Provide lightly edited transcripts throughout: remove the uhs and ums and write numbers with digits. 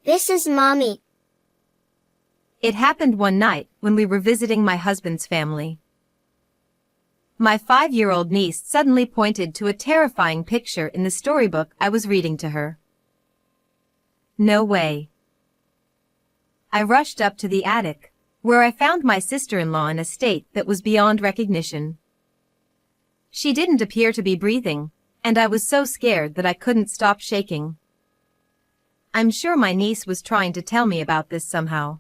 This is Mommy. It happened one night when we were visiting my husband's family. My 5-year-old niece suddenly pointed to a terrifying picture in the storybook I was reading to her. No way. I rushed up to the attic, where I found my sister-in-law in a state that was beyond recognition. She didn't appear to be breathing, and I was so scared that I couldn't stop shaking. I'm sure my niece was trying to tell me about this somehow.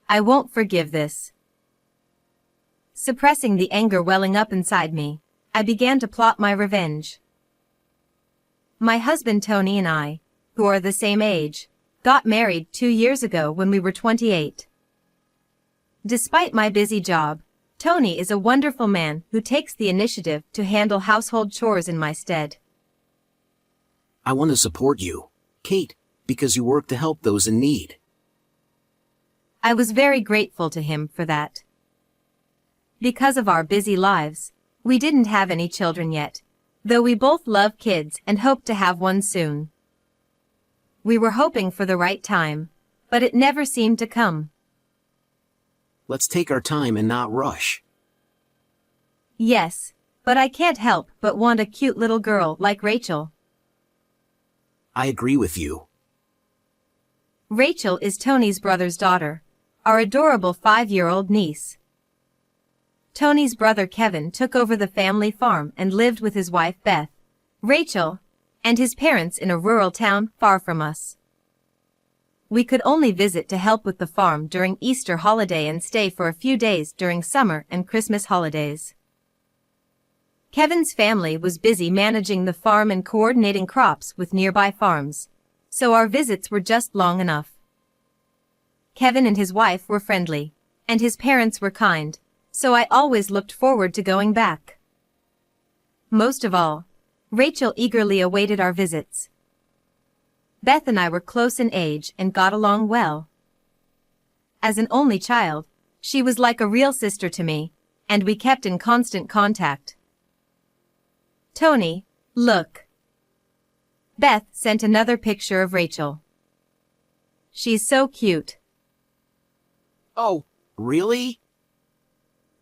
I won't forgive this. Suppressing the anger welling up inside me, I began to plot my revenge. My husband Tony and I, who are the same age, got married 2 years ago when we were 28. Despite my busy job, Tony is a wonderful man who takes the initiative to handle household chores in my stead. I want to support you, Kate, because you work to help those in need. I was very grateful to him for that. Because of our busy lives, we didn't have any children yet, though we both love kids and hope to have one soon. We were hoping for the right time, but it never seemed to come. Let's take our time and not rush. Yes, but I can't help but want a cute little girl like Rachel. I agree with you. Rachel is Tony's brother's daughter, our adorable 5-year-old niece. Tony's brother Kevin took over the family farm and lived with his wife Beth, Rachel, and his parents in a rural town far from us. We could only visit to help with the farm during Easter holiday and stay for a few days during summer and Christmas holidays. Kevin's family was busy managing the farm and coordinating crops with nearby farms, so our visits were just long enough. Kevin and his wife were friendly, and his parents were kind, so I always looked forward to going back. Most of all, Rachel eagerly awaited our visits. Beth and I were close in age and got along well. As an only child, she was like a real sister to me, and we kept in constant contact. Tony, look. Beth sent another picture of Rachel. She's so cute. Oh, really?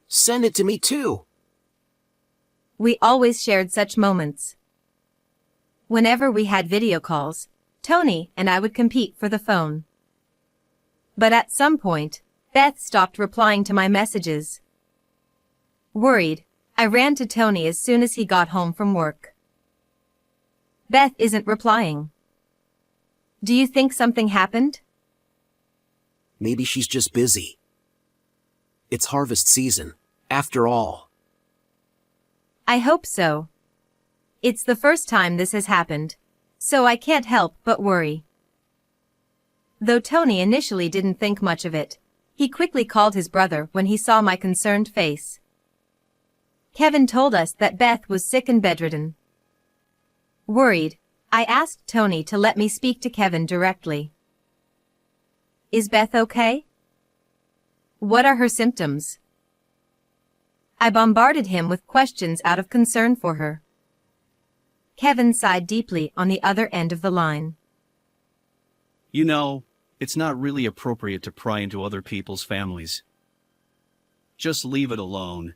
Send it to me too. We always shared such moments. Whenever we had video calls, Tony and I would compete for the phone. But at some point, Beth stopped replying to my messages. Worried, I ran to Tony as soon as he got home from work. Beth isn't replying. Do you think something happened? Maybe she's just busy. It's harvest season, after all. I hope so. It's the first time this has happened, so I can't help but worry. Though Tony initially didn't think much of it, he quickly called his brother when he saw my concerned face. Kevin told us that Beth was sick and bedridden. Worried, I asked Tony to let me speak to Kevin directly. Is Beth okay? What are her symptoms? I bombarded him with questions out of concern for her. Kevin sighed deeply on the other end of the line. You know, it's not really appropriate to pry into other people's families. Just leave it alone.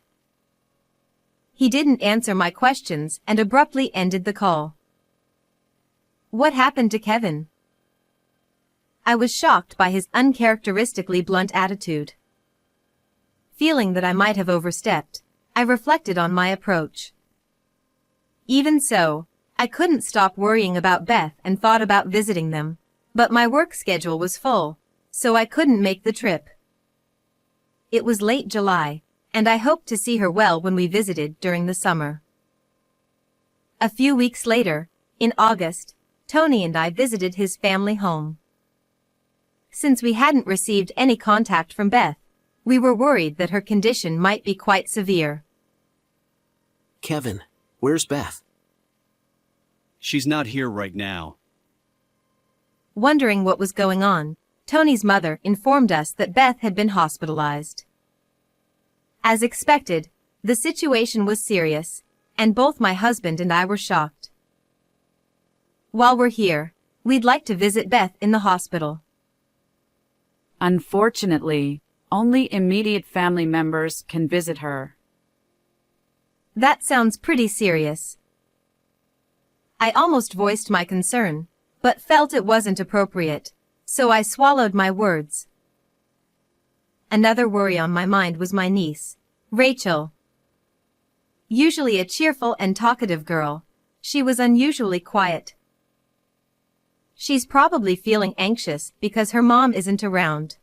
He didn't answer my questions and abruptly ended the call. What happened to Kevin? I was shocked by his uncharacteristically blunt attitude. Feeling that I might have overstepped, I reflected on my approach. Even so, I couldn't stop worrying about Beth and thought about visiting them, but my work schedule was full, so I couldn't make the trip. It was late July, and I hoped to see her well when we visited during the summer. A few weeks later, in August, Tony and I visited his family home. Since we hadn't received any contact from Beth, we were worried that her condition might be quite severe. Kevin, where's Beth? She's not here right now. Wondering what was going on, Tony's mother informed us that Beth had been hospitalized. As expected, the situation was serious, and both my husband and I were shocked. While we're here, We'd like to visit Beth in the hospital. Unfortunately, only immediate family members can visit her. That sounds pretty serious. I almost voiced my concern, but felt it wasn't appropriate, so I swallowed my words. Another worry on my mind was my niece, Rachel. Usually a cheerful and talkative girl, she was unusually quiet. She's probably feeling anxious because her mom isn't around.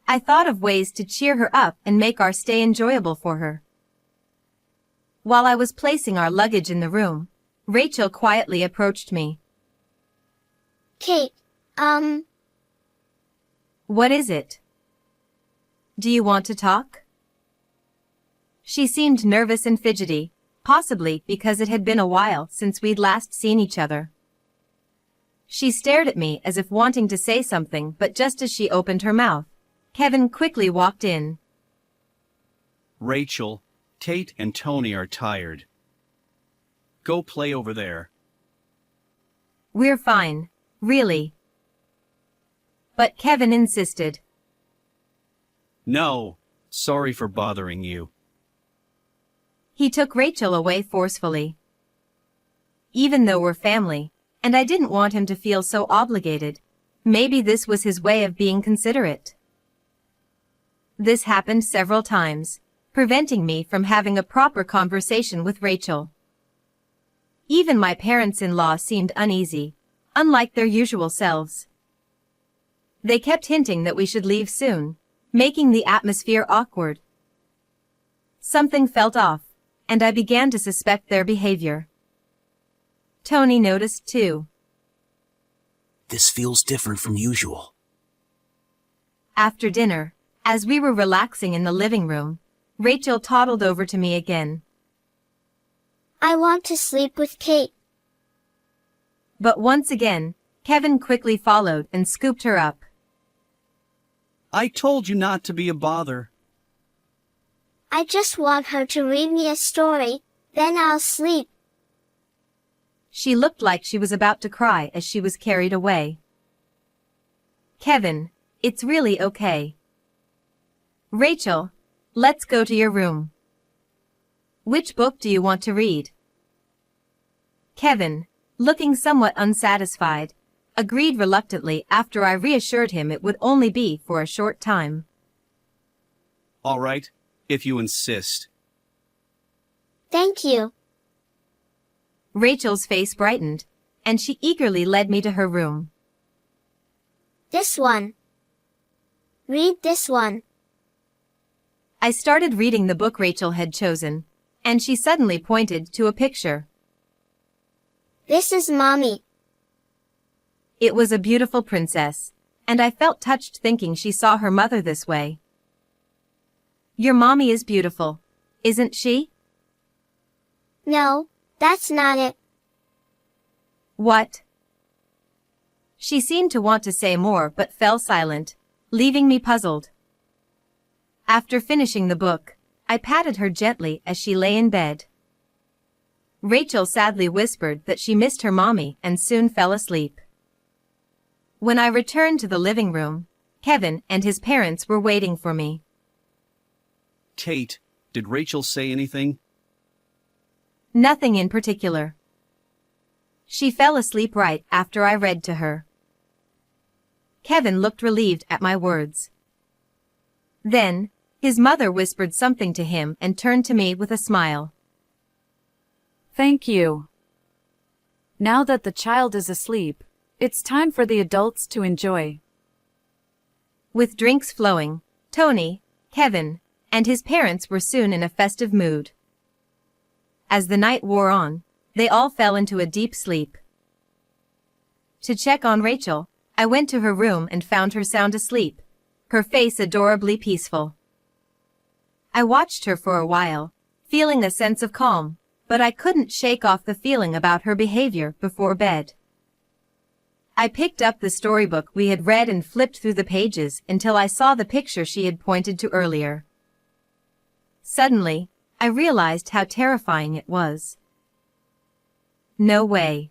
I thought of ways to cheer her up and make our stay enjoyable for her. While I was placing our luggage in the room, Rachel quietly approached me. Kate, What is it? Do you want to talk? She seemed nervous and fidgety, possibly because it had been a while since we'd last seen each other. She stared at me as if wanting to say something, but just as she opened her mouth, Kevin quickly walked in. Rachel, Tate and Tony are tired. Go play over there. We're fine, really. But Kevin insisted. No, sorry for bothering you. He took Rachel away forcefully. Even though we're family, and I didn't want him to feel so obligated, maybe this was his way of being considerate. This happened several times, preventing me from having a proper conversation with Rachel. Even my parents-in-law seemed uneasy, unlike their usual selves. They kept hinting that we should leave soon, making the atmosphere awkward. Something felt off, and I began to suspect their behavior. Tony noticed too. This feels different from usual. After dinner, as we were relaxing in the living room, Rachel toddled over to me again. I want to sleep with Kate. But once again, Kevin quickly followed and scooped her up. I told you not to be a bother. I just want her to read me a story, then I'll sleep. She looked like she was about to cry as she was carried away. Kevin, it's really okay. Rachel, let's go to your room. Which book do you want to read? Kevin, looking somewhat unsatisfied, agreed reluctantly after I reassured him it would only be for a short time. All right, if you insist. Thank you. Rachel's face brightened, and she eagerly led me to her room. This one. Read this one. I started reading the book Rachel had chosen, and she suddenly pointed to a picture. This is Mommy. It was a beautiful princess, and I felt touched thinking she saw her mother this way. Your mommy is beautiful, isn't she? No, that's not it. What? She seemed to want to say more but fell silent, leaving me puzzled. After finishing the book, I patted her gently as she lay in bed. Rachel sadly whispered that she missed her mommy and soon fell asleep. When I returned to the living room, Kevin and his parents were waiting for me. Tate, did Rachel say anything? Nothing in particular. She fell asleep right after I read to her. Kevin looked relieved at my words. Then, his mother whispered something to him and turned to me with a smile. Thank you. Now that the child is asleep, it's time for the adults to enjoy. With drinks flowing, Tony, Kevin, and his parents were soon in a festive mood. As the night wore on, they all fell into a deep sleep. To check on Rachel, I went to her room and found her sound asleep, her face adorably peaceful. I watched her for a while, feeling a sense of calm, but I couldn't shake off the feeling about her behavior before bed. I picked up the storybook we had read and flipped through the pages until I saw the picture she had pointed to earlier. Suddenly, I realized how terrifying it was. No way.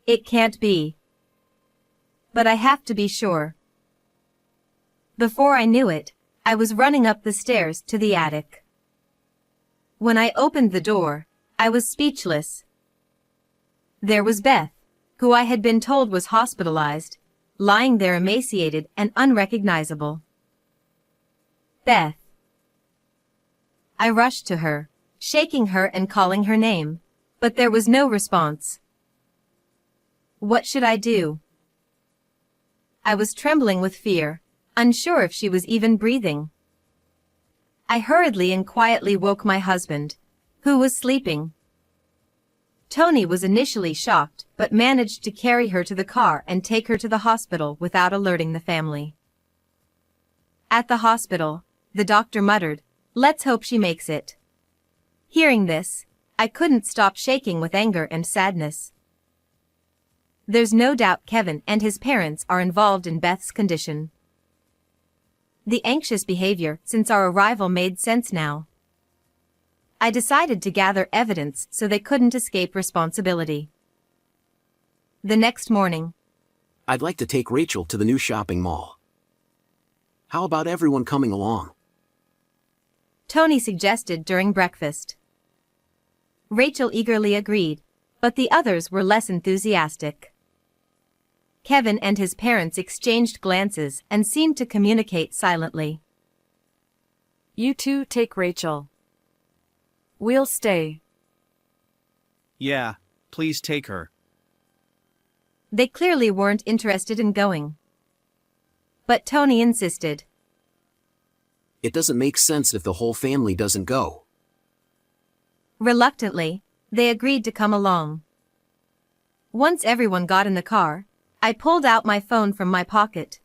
It can't be. But I have to be sure. Before I knew it, I was running up the stairs to the attic. When I opened the door, I was speechless. There was Beth, who I had been told was hospitalized, lying there emaciated and unrecognizable. Beth. I rushed to her, shaking her and calling her name, but there was no response. What should I do? I was trembling with fear, unsure if she was even breathing. I hurriedly and quietly woke my husband, who was sleeping. Tony was initially shocked, but managed to carry her to the car and take her to the hospital without alerting the family. At the hospital, the doctor muttered, "Let's hope she makes it." Hearing this, I couldn't stop shaking with anger and sadness. There's no doubt Kevin and his parents are involved in Beth's condition. The anxious behavior since our arrival made sense now. I decided to gather evidence so they couldn't escape responsibility. The next morning, I'd like to take Rachel to the new shopping mall. How about everyone coming along? Tony suggested during breakfast. Rachel eagerly agreed, but the others were less enthusiastic. Kevin and his parents exchanged glances and seemed to communicate silently. You two take Rachel. We'll stay. Yeah, please take her. They clearly weren't interested in going. But Tony insisted. It doesn't make sense if the whole family doesn't go. Reluctantly, they agreed to come along. Once everyone got in the car, I pulled out my phone from my pocket.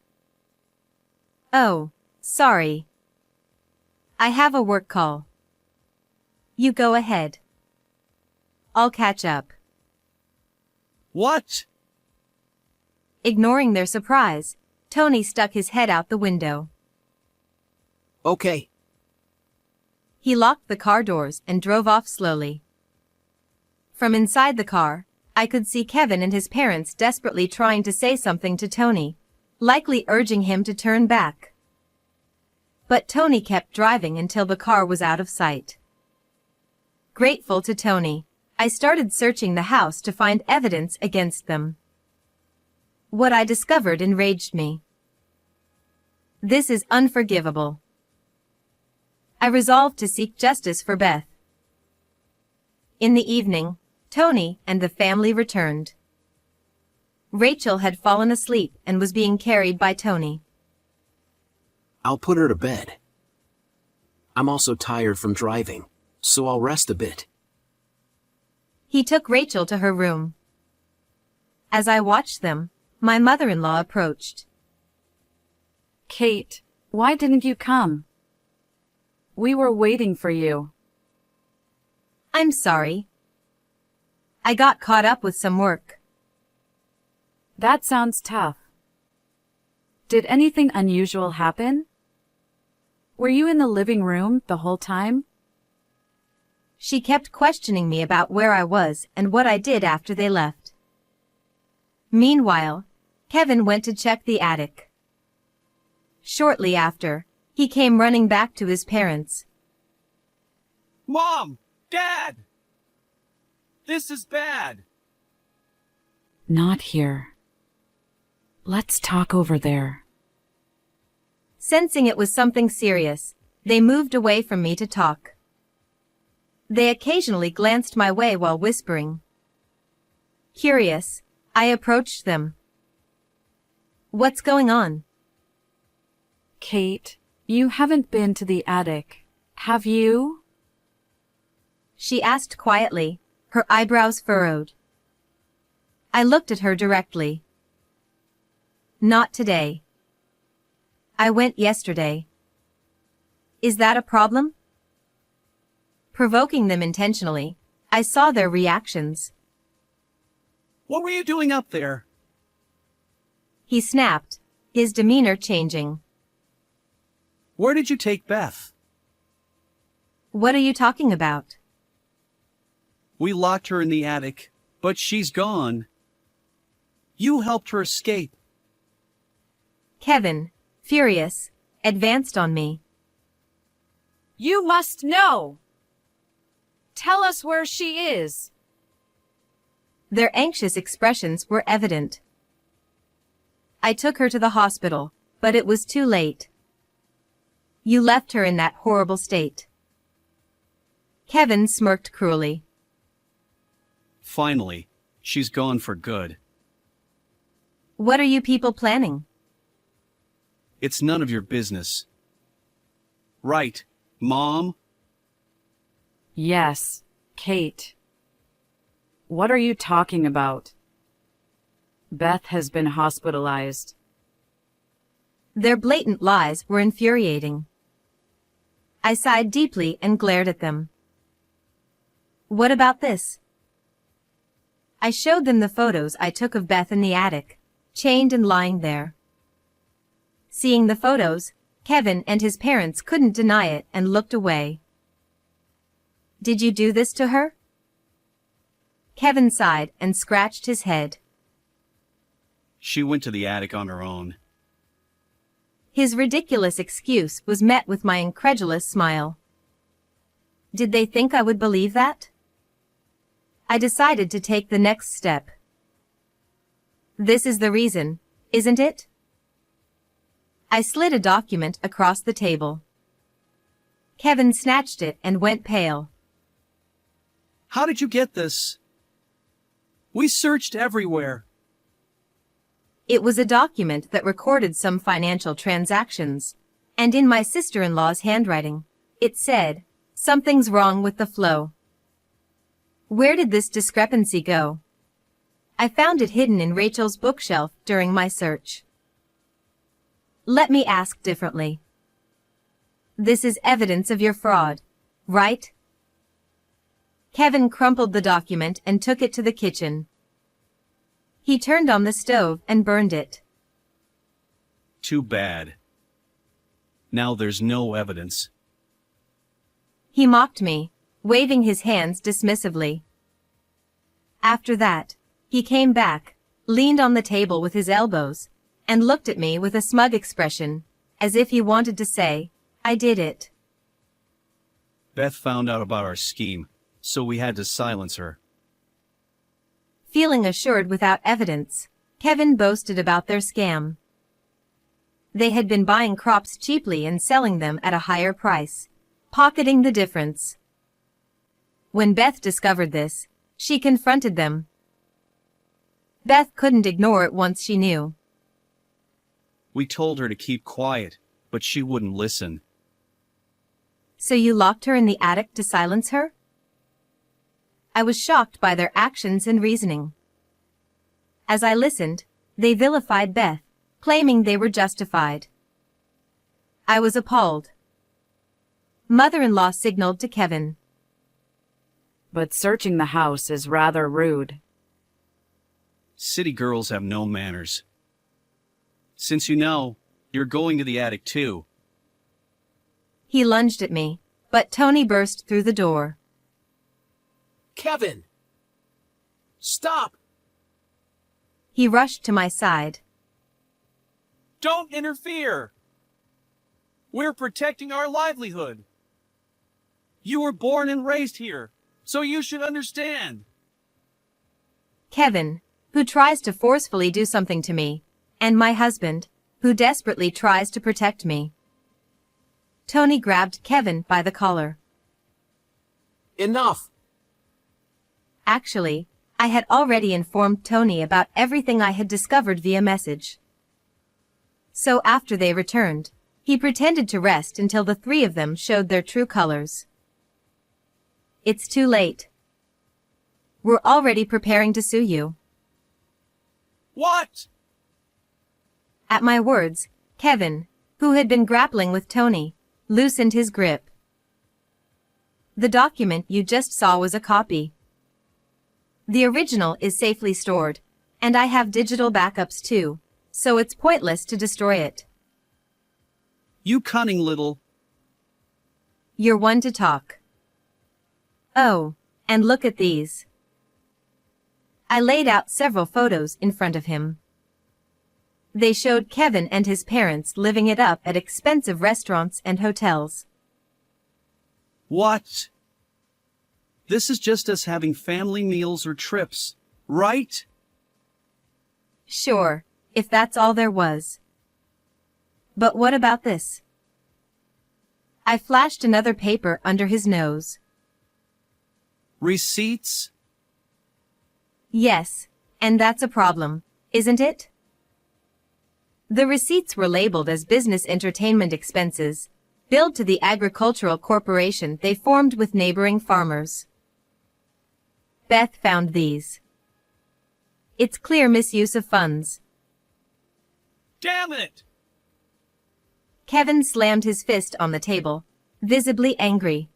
Oh, sorry. I have a work call. You go ahead. I'll catch up. What? Ignoring their surprise, Tony stuck his head out the window. Okay. He locked the car doors and drove off slowly. From inside the car, I could see Kevin and his parents desperately trying to say something to Tony, likely urging him to turn back. But Tony kept driving until the car was out of sight. Grateful to Tony, I started searching the house to find evidence against them. What I discovered enraged me. This is unforgivable. I resolved to seek justice for Beth. In the evening, Tony and the family returned. Rachel had fallen asleep and was being carried by Tony. I'll put her to bed. I'm also tired from driving, so I'll rest a bit. He took Rachel to her room. As I watched them, my mother-in-law approached. Kate, why didn't you come? We were waiting for you. I'm sorry. I got caught up with some work. That sounds tough. Did anything unusual happen? Were you in the living room the whole time? She kept questioning me about where I was and what I did after they left. Meanwhile, Kevin went to check the attic. Shortly after, he came running back to his parents. Mom! Dad! This is bad! Not here. Let's talk over there. Sensing it was something serious, they moved away from me to talk. They occasionally glanced my way while whispering. Curious, I approached them. What's going on? Kate, you haven't been to the attic, have you? She asked quietly, her eyebrows furrowed. I looked at her directly. Not today. I went yesterday. Is that a problem? Provoking them intentionally, I saw their reactions. What were you doing up there? He snapped, his demeanor changing. Where did you take Beth? What are you talking about? We locked her in the attic, but she's gone. You helped her escape. Kevin, furious, advanced on me. You must know. Tell us where she is. Their anxious expressions were evident. I took her to the hospital, but it was too late. You left her in that horrible state. Kevin smirked cruelly. Finally, she's gone for good. What are you people planning? It's none of your business. Right, Mom? Yes, Kate. What are you talking about? Beth has been hospitalized. Their blatant lies were infuriating. I sighed deeply and glared at them. What about this? I showed them the photos I took of Beth in the attic, chained and lying there. Seeing the photos, Kevin and his parents couldn't deny it and looked away. Did you do this to her? Kevin sighed and scratched his head. She went to the attic on her own. His ridiculous excuse was met with my incredulous smile. Did they think I would believe that? I decided to take the next step. This is the reason, isn't it? I slid a document across the table. Kevin snatched it and went pale. How did you get this? We searched everywhere. It was a document that recorded some financial transactions, and in my sister-in-law's handwriting, it said, "Something's wrong with the flow." Where did this discrepancy go? I found it hidden in Rachel's bookshelf during my search. Let me ask differently. This is evidence of your fraud, right? Kevin crumpled the document and took it to the kitchen. He turned on the stove and burned it. Too bad. Now there's no evidence. He mocked me, waving his hands dismissively. After that, he came back, leaned on the table with his elbows, and looked at me with a smug expression, as if he wanted to say, "I did it." Beth found out about our scheme, so we had to silence her. Feeling assured without evidence, Kevin boasted about their scam. They had been buying crops cheaply and selling them at a higher price, pocketing the difference. When Beth discovered this, she confronted them. Beth couldn't ignore it once she knew. We told her to keep quiet, but she wouldn't listen. So you locked her in the attic to silence her? I was shocked by their actions and reasoning. As I listened, they vilified Beth, claiming they were justified. I was appalled. Mother-in-law signaled to Kevin. But searching the house is rather rude. City girls have no manners. Since you know, you're going to the attic too. He lunged at me, but Tony burst through the door. Kevin! Stop! He rushed to my side. Don't interfere! We're protecting our livelihood. You were born and raised here, so you should understand. Kevin, who tries to forcefully do something to me, and my husband, who desperately tries to protect me. Tony grabbed Kevin by the collar. Enough! Actually, I had already informed Tony about everything I had discovered via message. So after they returned, he pretended to rest until the three of them showed their true colors. It's too late. We're already preparing to sue you. What? At my words, Kevin, who had been grappling with Tony, loosened his grip. The document you just saw was a copy. The original is safely stored, and I have digital backups too, so it's pointless to destroy it. You cunning little... You're one to talk. Oh, and look at these. I laid out several photos in front of him. They showed Kevin and his parents living it up at expensive restaurants and hotels. What? This is just us having family meals or trips, right? Sure, if that's all there was. But what about this? I flashed another paper under his nose. Receipts? Yes, and that's a problem, isn't it? The receipts were labeled as business entertainment expenses, billed to the agricultural corporation they formed with neighboring farmers. Beth found these. It's clear misuse of funds. Damn it! Kevin slammed his fist on the table, visibly angry.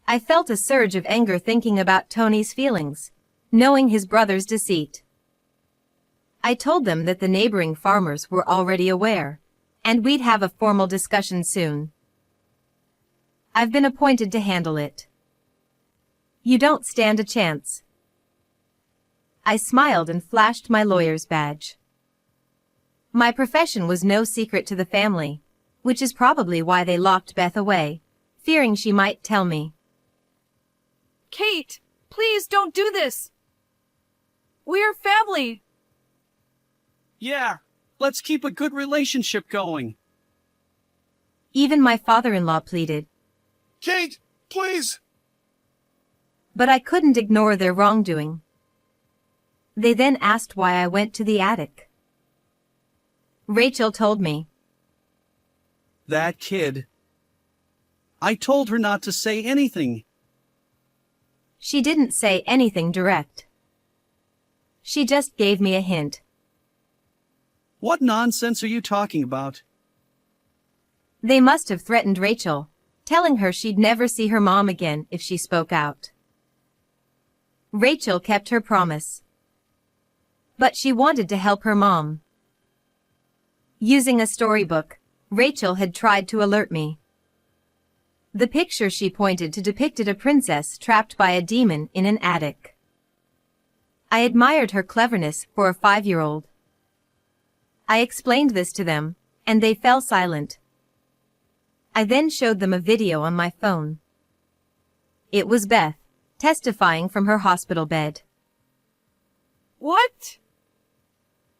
I felt a surge of anger thinking about Tony's feelings, knowing his brother's deceit. I told them that the neighboring farmers were already aware, and we'd have a formal discussion soon. I've been appointed to handle it. You don't stand a chance. I smiled and flashed my lawyer's badge. My profession was no secret to the family, which is probably why they locked Beth away, fearing she might tell me. Kate, please don't do this. We're family. Yeah, let's keep a good relationship going. Even my father-in-law pleaded. Kate, please! But I couldn't ignore their wrongdoing. They then asked why I went to the attic. Rachel told me. That kid. I told her not to say anything. She didn't say anything direct. She just gave me a hint. What nonsense are you talking about? They must have threatened Rachel, telling her she'd never see her mom again if she spoke out. Rachel kept her promise. But she wanted to help her mom. Using a storybook, Rachel had tried to alert me. The picture she pointed to depicted a princess trapped by a demon in an attic. I admired her cleverness for a 5-year-old. I explained this to them, and they fell silent. I then showed them a video on my phone. It was Beth, testifying from her hospital bed. What?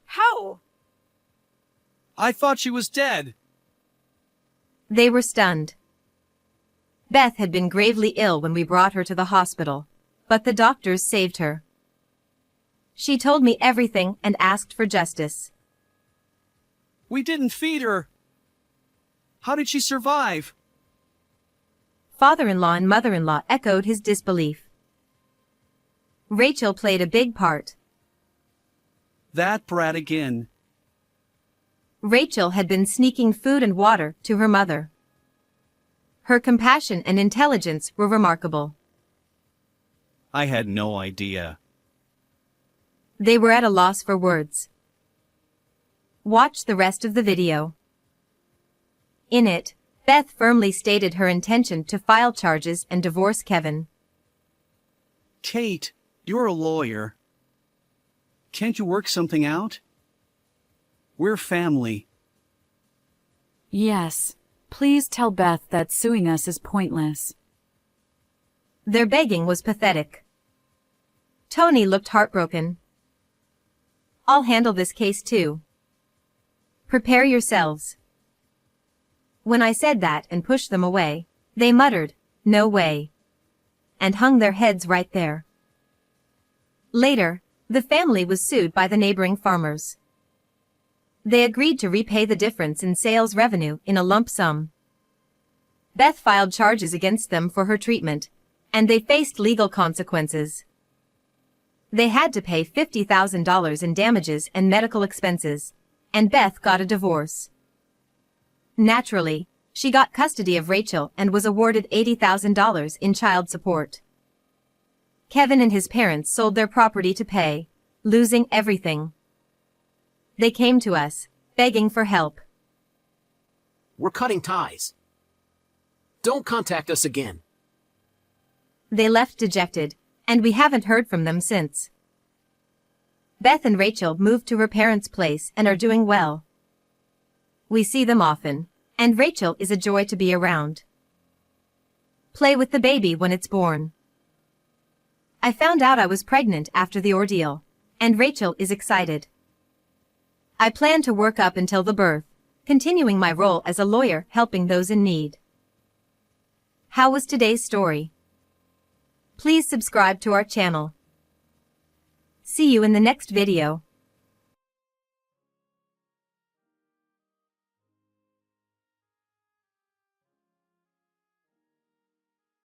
How? I thought she was dead. They were stunned. Beth had been gravely ill when we brought her to the hospital, but the doctors saved her. She told me everything and asked for justice. We didn't feed her. How did she survive? Father-in-law and mother-in-law echoed his disbelief. Rachel played a big part. That brat again. Rachel had been sneaking food and water to her mother. Her compassion and intelligence were remarkable. I had no idea. They were at a loss for words. Watch the rest of the video. In it, Beth firmly stated her intention to file charges and divorce Kevin. Kate, you're a lawyer. Can't you work something out? We're family. Yes. Please tell Beth that suing us is pointless. Their begging was pathetic. Tony looked heartbroken. I'll handle this case too. Prepare yourselves. When I said that and pushed them away, they muttered, "No way," and hung their heads right there. Later, the family was sued by the neighboring farmers. They agreed to repay the difference in sales revenue in a lump sum. Beth filed charges against them for her treatment, and they faced legal consequences. They had to pay $50,000 in damages and medical expenses, and Beth got a divorce. Naturally, she got custody of Rachel and was awarded $80,000 in child support. Kevin and his parents sold their property to pay, losing everything. They came to us, begging for help. We're cutting ties. Don't contact us again. They left dejected, and we haven't heard from them since. Beth and Rachel moved to her parents' place and are doing well. We see them often, and Rachel is a joy to be around. Play with the baby when it's born. I found out I was pregnant after the ordeal, and Rachel is excited. I plan to work up until the birth, continuing my role as a lawyer helping those in need. How was today's story? Please subscribe to our channel. See you in the next video.